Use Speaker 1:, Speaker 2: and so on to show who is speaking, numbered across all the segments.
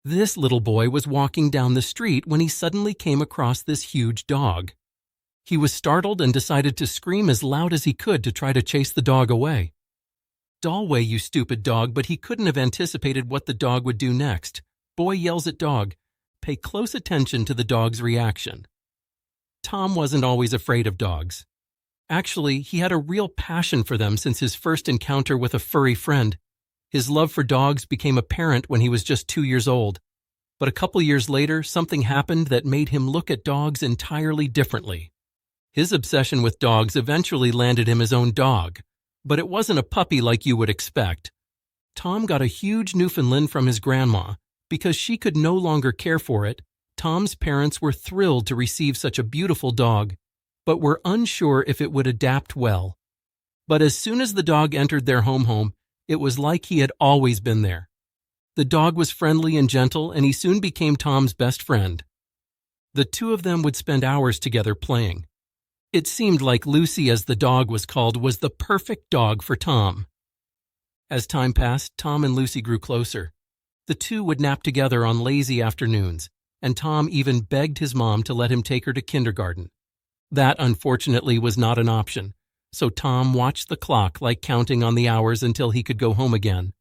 Speaker 1: This little boy was walking down the street when he suddenly came across this huge dog. He was startled and decided to scream as loud as he could to try to chase the dog away. "Dalway, you stupid dog," but he couldn't have anticipated what the dog would do next. Boy yells at dog. Pay close attention to the dog's reaction. Tom wasn't always afraid of dogs. Actually, he had a real passion for them since his first encounter with a furry friend. His love for dogs became apparent when he was just 2 years old. But a couple years later, something happened that made him look at dogs entirely differently. His obsession with dogs eventually landed him his own dog, but it wasn't a puppy like you would expect. Tom got a huge Newfoundland from his grandma. Because she could no longer care for it, Tom's parents were thrilled to receive such a beautiful dog, but were unsure if it would adapt well. But as soon as the dog entered their home, it was like he had always been there. The dog was friendly and gentle, and he soon became Tom's best friend. The two of them would spend hours together playing. It seemed like Lucy, as the dog was called, was the perfect dog for Tom. As time passed, Tom and Lucy grew closer. The two would nap together on lazy afternoons, and Tom even begged his mom to let him take her to kindergarten. That, unfortunately, was not an option, so Tom watched the clock like counting on the hours until he could go home again.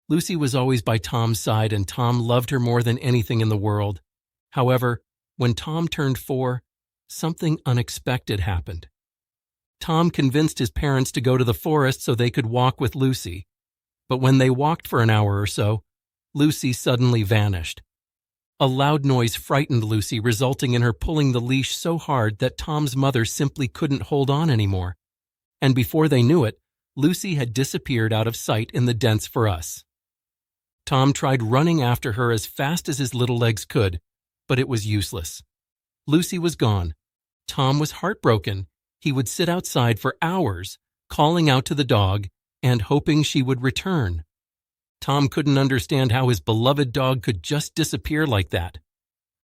Speaker 1: Lucy was always by Tom's side, and Tom loved her more than anything in the world. However, when Tom turned 4, something unexpected happened. Tom convinced his parents to go to the forest so they could walk with Lucy. But when they walked for an hour or so, Lucy suddenly vanished. A loud noise frightened Lucy, resulting in her pulling the leash so hard that Tom's mother simply couldn't hold on anymore. And before they knew it, Lucy had disappeared out of sight in the dense forest. Tom tried running after her as fast as his little legs could, but it was useless. Lucy was gone. Tom was heartbroken. He would sit outside for hours, calling out to the dog and hoping she would return. Tom couldn't understand how his beloved dog could just disappear like that.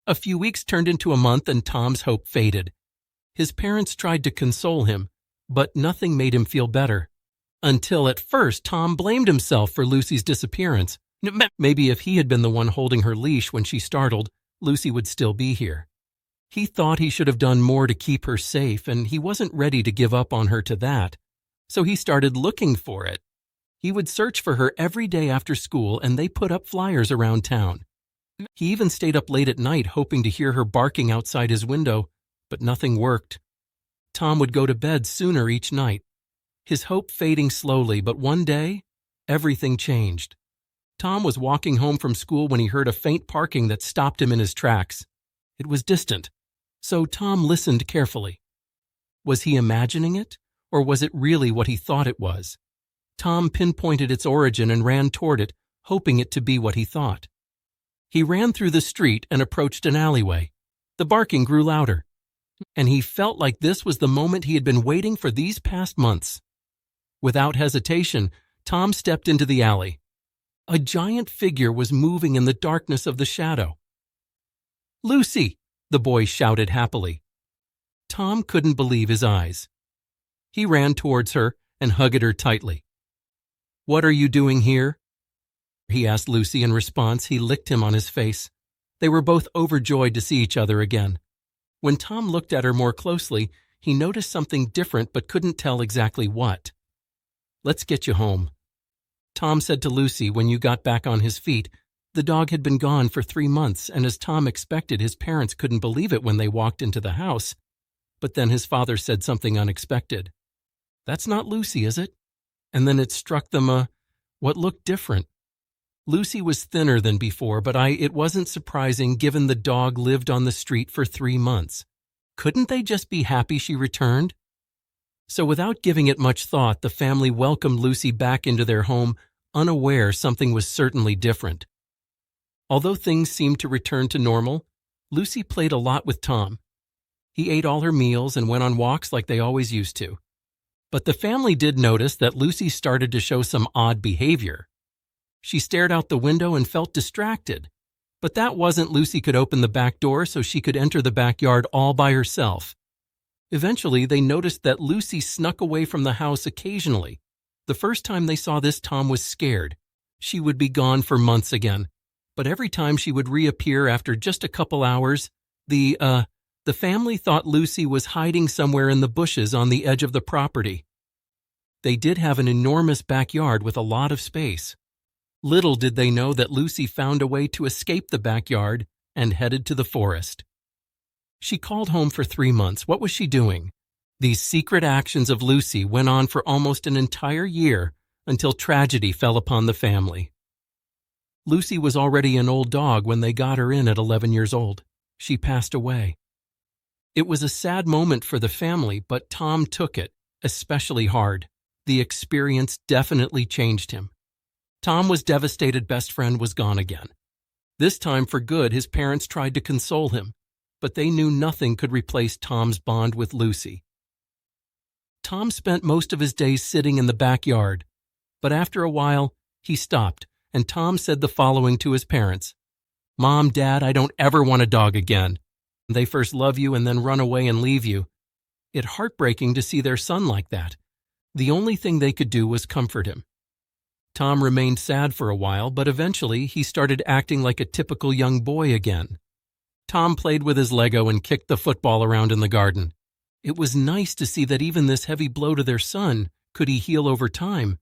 Speaker 1: A few weeks turned into a month and Tom's hope faded. His parents tried to console him, but nothing made him feel better. Until at first, Tom blamed himself for Lucy's disappearance. Maybe if he had been the one holding her leash when she startled, Lucy would still be here. He thought he should have done more to keep her safe, and he wasn't ready to give up on her to that. So he started looking for it. He would search for her every day after school, and they put up flyers around town. He even stayed up late at night hoping to hear her barking outside his window, but nothing worked. Tom would go to bed sooner each night, his hope fading slowly, but one day, everything changed. Tom was walking home from school when he heard a faint barking that stopped him in his tracks. It was distant, so Tom listened carefully. Was he imagining it, or was it really what he thought it was? Tom pinpointed its origin and ran toward it, hoping it to be what he thought. He ran through the street and approached an alleyway. The barking grew louder, and he felt like this was the moment he had been waiting for these past months. Without hesitation, Tom stepped into the alley. A giant figure was moving in the darkness of the shadow. "Lucy!" the boy shouted happily. Tom couldn't believe his eyes. He ran towards her and hugged her tightly. "What are you doing here?" he asked Lucy. In response, he licked him on his face. They were both overjoyed to see each other again. When Tom looked at her more closely, he noticed something different but couldn't tell exactly what. "Let's get you home," Tom said to Lucy when you got back on his feet. The dog had been gone for 3 months, and as Tom expected, his parents couldn't believe it when they walked into the house. But then his father said something unexpected. "That's not Lucy, is it?" And then it struck them what looked different. Lucy was thinner than before, but it wasn't surprising given the dog lived on the street for 3 months. Couldn't they just be happy she returned? So without giving it much thought, the family welcomed Lucy back into their home, unaware something was certainly different. Although things seemed to return to normal, Lucy played a lot with Tom. He ate all her meals and went on walks like they always used to. But the family did notice that Lucy started to show some odd behavior. She stared out the window and felt distracted. But that wasn't Lucy could open the back door so she could enter the backyard all by herself. Eventually, they noticed that Lucy snuck away from the house occasionally. The first time they saw this, Tom was scared. She would be gone for months again. But every time she would reappear after just a couple hours, the family thought Lucy was hiding somewhere in the bushes on the edge of the property. They did have an enormous backyard with a lot of space. Little did they know that Lucy found a way to escape the backyard and headed to the forest. She called home for 3 months. What was she doing? These secret actions of Lucy went on for almost an entire year until tragedy fell upon the family. Lucy was already an old dog when they got her in at 11 years old. She passed away. It was a sad moment for the family, but Tom took it especially hard. The experience definitely changed him. Tom was devastated. Best friend was gone again. This time for good, his parents tried to console him, but they knew nothing could replace Tom's bond with Lucy. Tom spent most of his days sitting in the backyard, but after a while, he stopped, and Tom said the following to his parents: "Mom, Dad, I don't ever want a dog again. They first love you and then run away and leave you." It's heartbreaking to see their son like that. The only thing they could do was comfort him. Tom remained sad for a while, but eventually he started acting like a typical young boy again. Tom played with his Lego and kicked the football around in the garden. It was nice to see that even this heavy blow to their son could heal over time.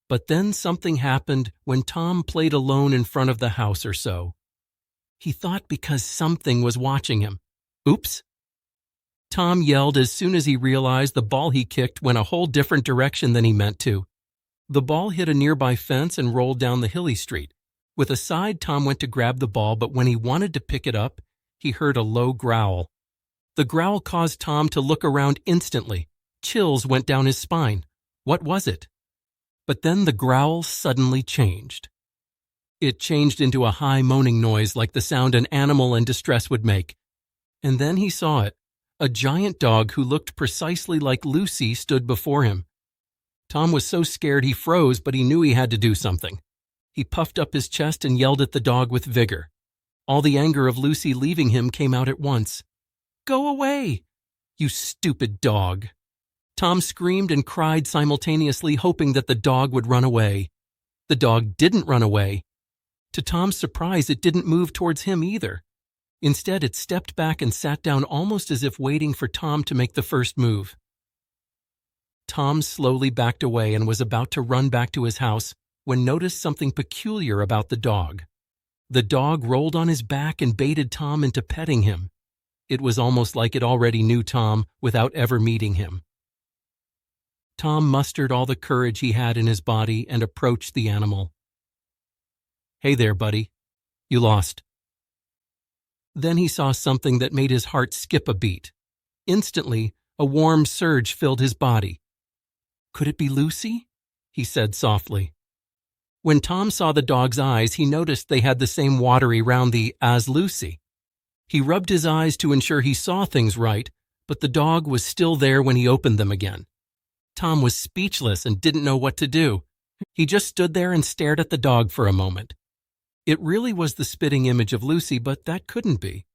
Speaker 1: But then something happened when Tom played alone in front of the house or so. He thought because something was watching him. Oops! Tom yelled as soon as he realized the ball he kicked went a whole different direction than he meant to. The ball hit a nearby fence and rolled down the hilly street. With a sigh, Tom went to grab the ball, but when he wanted to pick it up, he heard a low growl. The growl caused Tom to look around instantly. Chills went down his spine. What was it? But then the growl suddenly changed. It changed into a high moaning noise like the sound an animal in distress would make. And then he saw it. A giant dog who looked precisely like Lucy stood before him. Tom was so scared he froze, but he knew he had to do something. He puffed up his chest and yelled at the dog with vigor. All the anger of Lucy leaving him came out at once. "Go away, you stupid dog!" Tom screamed and cried simultaneously, hoping that the dog would run away. The dog didn't run away. To Tom's surprise, it didn't move towards him either. Instead, it stepped back and sat down almost as if waiting for Tom to make the first move. Tom slowly backed away and was about to run back to his house when noticed something peculiar about the dog. The dog rolled on his back and baited Tom into petting him. It was almost like it already knew Tom without ever meeting him. Tom mustered all the courage he had in his body and approached the animal. "Hey there, buddy. You lost." Then he saw something that made his heart skip a beat. Instantly, a warm surge filled his body. "Could it be Lucy?" he said softly. When Tom saw the dog's eyes, he noticed they had the same watery round as Lucy. He rubbed his eyes to ensure he saw things right, but the dog was still there when he opened them again. Tom was speechless and didn't know what to do. He just stood there and stared at the dog for a moment. It really was the spitting image of Lucy, but that couldn't be.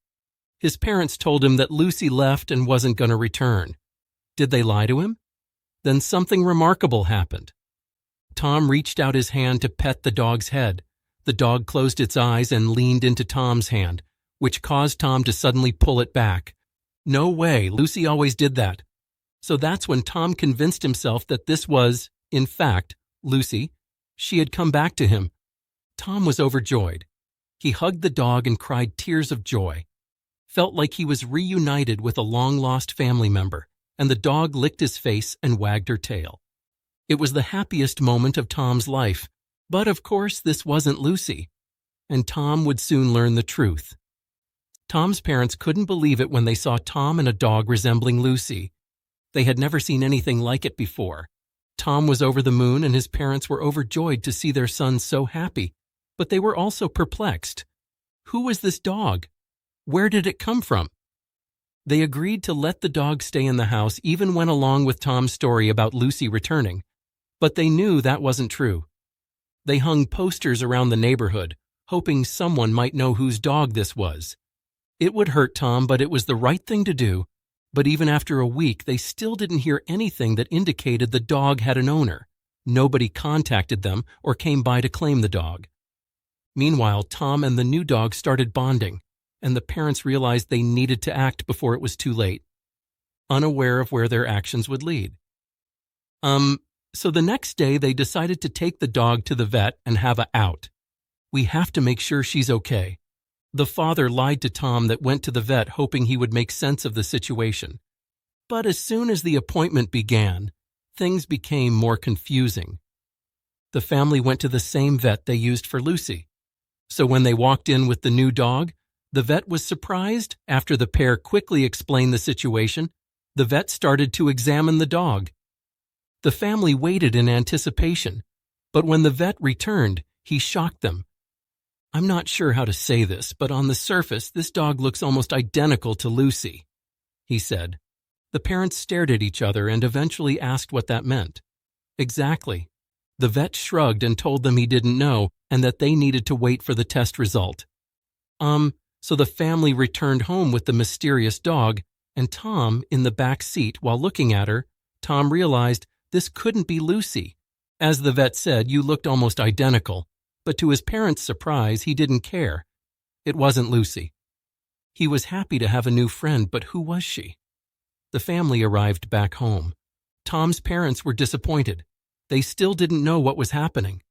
Speaker 1: His parents told him that Lucy left and wasn't going to return. Did they lie to him? Then something remarkable happened. Tom reached out his hand to pet the dog's head. The dog closed its eyes and leaned into Tom's hand, which caused Tom to suddenly pull it back. No way, Lucy always did that. So that's when Tom convinced himself that this was, in fact, Lucy. She had come back to him. Tom was overjoyed. He hugged the dog and cried tears of joy. Felt like he was reunited with a long-lost family member, and the dog licked his face and wagged her tail. It was the happiest moment of Tom's life, but of course this wasn't Lucy, and Tom would soon learn the truth. Tom's parents couldn't believe it when they saw Tom and a dog resembling Lucy. They had never seen anything like it before. Tom was over the moon and his parents were overjoyed to see their son so happy. But they were also perplexed. Who was this dog? Where did it come from? They agreed to let the dog stay in the house, even went along with Tom's story about Lucy returning. But they knew that wasn't true. They hung posters around the neighborhood, hoping someone might know whose dog this was. It would hurt Tom, but it was the right thing to do. But even after a week, they still didn't hear anything that indicated the dog had an owner. Nobody contacted them or came by to claim the dog. Meanwhile, Tom and the new dog started bonding, and the parents realized they needed to act before it was too late, unaware of where their actions would lead. So the next day they decided to take the dog to the vet and have a out. We have to make sure she's okay. The father lied to Tom that went to the vet hoping he would make sense of the situation. But as soon as the appointment began, things became more confusing. The family went to the same vet they used for Lucy. So when they walked in with the new dog, the vet was surprised. After the pair quickly explained the situation, the vet started to examine the dog. The family waited in anticipation, but when the vet returned, he shocked them. I'm not sure how to say this, but on the surface, this dog looks almost identical to Lucy, he said. The parents stared at each other and eventually asked what that meant. Exactly. The vet shrugged and told them he didn't know and that they needed to wait for the test result. So the family returned home with the mysterious dog, and Tom in the back seat. While looking at her, Tom realized this couldn't be Lucy. As the vet said, you looked almost identical, but to his parents' surprise, he didn't care. It wasn't Lucy. He was happy to have a new friend, but who was she? The family arrived back home. Tom's parents were disappointed. They still didn't know what was happening.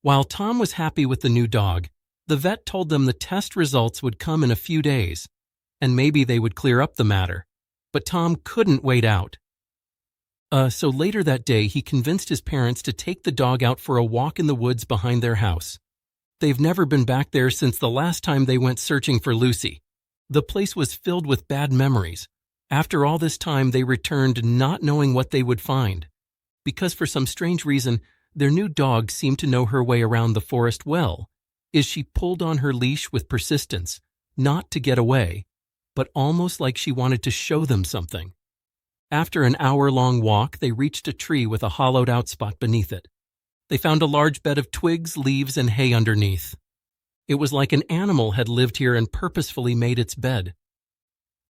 Speaker 1: While Tom was happy with the new dog, the vet told them the test results would come in a few days, and maybe they would clear up the matter. But Tom couldn't wait out. So later that day, he convinced his parents to take the dog out for a walk in the woods behind their house. They've never been back there since the last time they went searching for Lucy. The place was filled with bad memories. After all this time, they returned not knowing what they would find. Because for some strange reason, their new dog seemed to know her way around the forest well, as she pulled on her leash with persistence, not to get away, but almost like she wanted to show them something. After an hour-long walk, they reached a tree with a hollowed-out spot beneath it. They found a large bed of twigs, leaves, and hay underneath. It was like an animal had lived here and purposefully made its bed.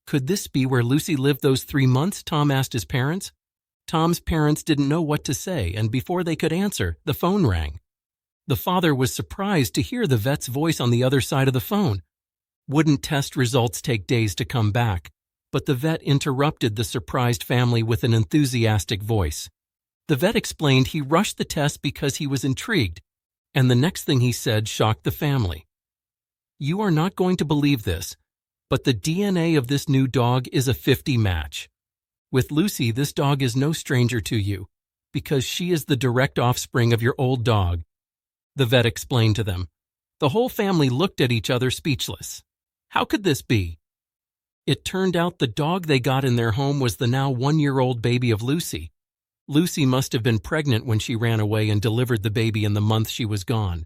Speaker 1: Could this be where Lucy lived those 3 months? Tom asked his parents. Tom's parents didn't know what to say, and before they could answer, the phone rang. The father was surprised to hear the vet's voice on the other side of the phone. Wouldn't test results take days to come back? But the vet interrupted the surprised family with an enthusiastic voice. The vet explained he rushed the test because he was intrigued, and the next thing he said shocked the family. You are not going to believe this, but the DNA of this new dog is a 50 match. With Lucy, this dog is no stranger to you, because she is the direct offspring of your old dog, the vet explained to them. The whole family looked at each other speechless. How could this be? It turned out the dog they got in their home was the now 1-year-old baby of Lucy. Lucy must have been pregnant when she ran away and delivered the baby in the month she was gone.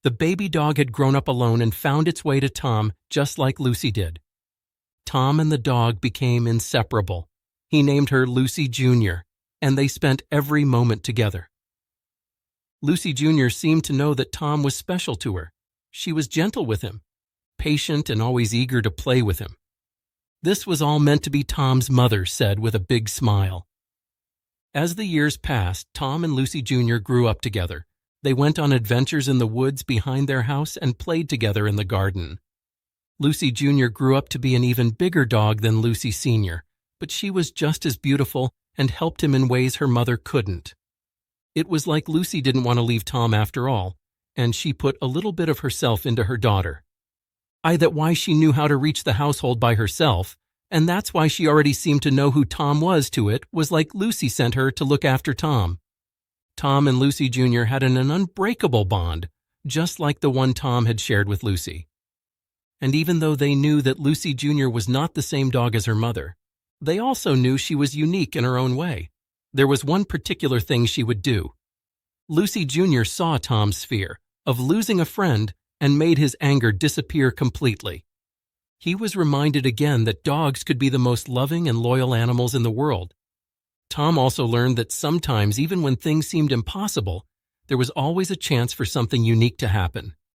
Speaker 1: The baby dog had grown up alone and found its way to Tom just like Lucy did. Tom and the dog became inseparable. He named her Lucy Jr., and they spent every moment together. Lucy Jr. seemed to know that Tom was special to her. She was gentle with him, patient and always eager to play with him. This was all meant to be Tom's mother said with a big smile. As the years passed, Tom and Lucy Jr. grew up together. They went on adventures in the woods behind their house and played together in the garden. Lucy Jr. grew up to be an even bigger dog than Lucy Sr., but she was just as beautiful and helped him in ways her mother couldn't. It was like Lucy didn't want to leave Tom after all, and she put a little bit of herself into her daughter. That why she knew how to reach the household by herself, and that's why she already seemed to know who Tom was was like Lucy sent her to look after Tom. Tom and Lucy Jr. had an unbreakable bond, just like the one Tom had shared with Lucy. And even though they knew that Lucy Jr. was not the same dog as her mother, they also knew she was unique in her own way. There was one particular thing she would do. Lucy Jr. saw Tom's fear of losing a friend and made his anger disappear completely. He was reminded again that dogs could be the most loving and loyal animals in the world. Tom also learned that sometimes, even when things seemed impossible, there was always a chance for something unique to happen.